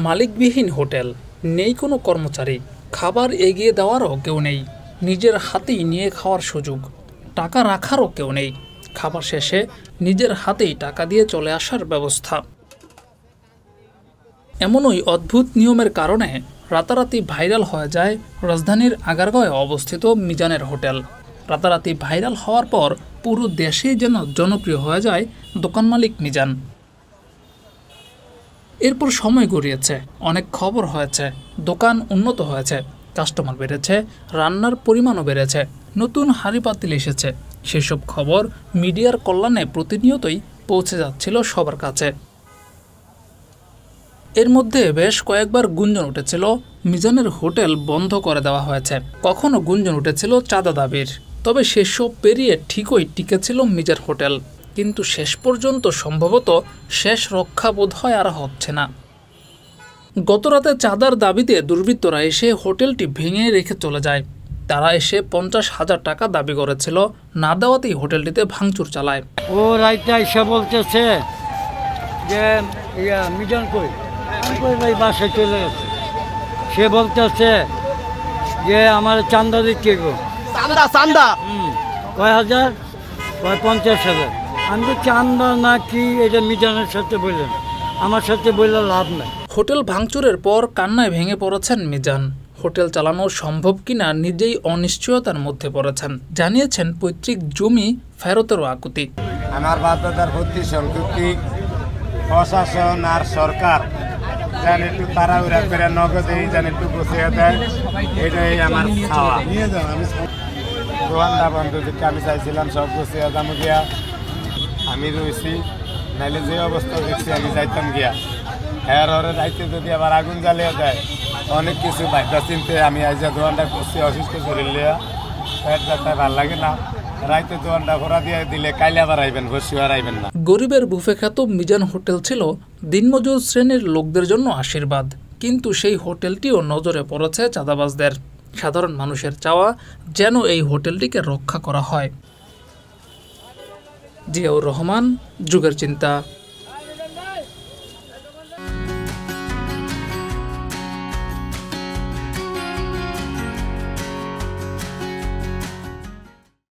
মালিকবিহীন hotel, নেই কোনো কর্মচারী, খাবার এগিয়ে দেওয়ারও কেউ নেই, নিজের হাতেই নিয়ে খাওয়ার সুযোগ, টাকা রাখারও কেউ নেই, খাবার শেষে নিজের হাতেই টাকা দিয়ে চলে আসার ব্যবস্থা। এমনই অদ্ভুত নিয়মের কারণে রাতারাতি ভাইরাল হয়ে যায় রাজধানীর আগারগাঁওয়ে অবস্থিত মিজানের হোটেল। রাতারাতি ভাইরাল হওয়ার পর পুরো দেশেই যেন জনপ্রিয় হয়ে যায় দোকান মালিক মিজান। এরপর সময় গড়িয়েছে, অনেক খবর হয়েছে, দোকান উন্নত হয়েছে, কাস্টমার বেড়েছে, রান্নার পরিমাণও বেড়েছে, নতুন হাঁড়ি পাতিল এসেছে। সেসব খবর মিডিয়ার কল্যাণে প্রতিনিয়তই পৌঁছে যাচ্ছিল সবার কাছে। এর মধ্যে বেশ কয়েকবার গুঞ্জন উঠেছিল মিজানের হোটেল বন্ধ করে দেওয়া হয়েছে, কখনো গুঞ্জন উঠেছিল চাঁদা দাবির। তবে সেসব পেরিয়ে ঠিকই টিকেছিল মিজান হোটেল, কিন্তু শেষ পর্যন্ত সম্ভবত শেষ রক্ষা বোধ হয় আর হচ্ছে না। গতরাতে চাঁদার দাবিতে দুর্বৃত্তরা এসে হোটেলটি ভেঙে রেখে চলে যায়। তারা এসে 50,000 টাকা দাবি করেছিল, না দেওয়াতেই হোটেলটিতে ভাঙচুর চালায়। ও রাইতে এসে বলতেছে যে মিজান কই ভাই বাসায় চলে গেছে। সে বলতেছে যে আমার চান্দা দিচ্ছে গো, চান্দা কয় হাজার, কয় 50,000। আমি তো চান্দা না কি এটা মিজানের সাথে বললেন, আমার সাথে বললে লাভ নাই। হোটেল ভাঙচুরের পর কান্নায় ভেঙে পড়েছেন মিজান। হোটেল চালানো সম্ভব কিনা নিজেই অনিশ্চয়তার মধ্যে পড়েছেন। জানিয়েছেন পৈতৃক জমি ফেরতেরও আকুতি। আমার বাধ্যতার প্রতি সম্পত্তি প্রশাসন আর সরকার যেন একটু তাড়াহুড়া করে নগদেই যেন একটু গুছিয়ে দেয়, এটাই আমার খাওয়া। দোকানটা বন্ধ দিকে আমি চাইছিলাম সব গুছিয়ে দাম গিয়া আমি রয়েছি, নাইলে যে অবস্থা দেখছি আমি যাইতাম গিয়া। হ্যাঁ ওরে রাইতে যদি আবার আগুন জ্বালিয়ে দেয়, অনেক কিছু ভাবনা চিনতে আমি আজ দোকানটা করছি অসুস্থ শরীর লিয়া, পেট যাত্রায় ভাল লাগে না। রাইতে দোকানটা ভরা দিয়ে দিলে কাইলে আবার আইবেন, বসে আর আইবেন না। গরিবের বুফে খ্যাত মিজান হোটেল ছিল দিনমজুর শ্রেণীর লোকদের জন্য আশীর্বাদ, কিন্তু সেই হোটেলটিও নজরে পড়েছে চাঁদাবাজদের। সাধারণ মানুষের চাওয়া যেন এই হোটেলটিকে রক্ষা করা হয়। জিয়াউর রহমান, যুগের চিন্তা।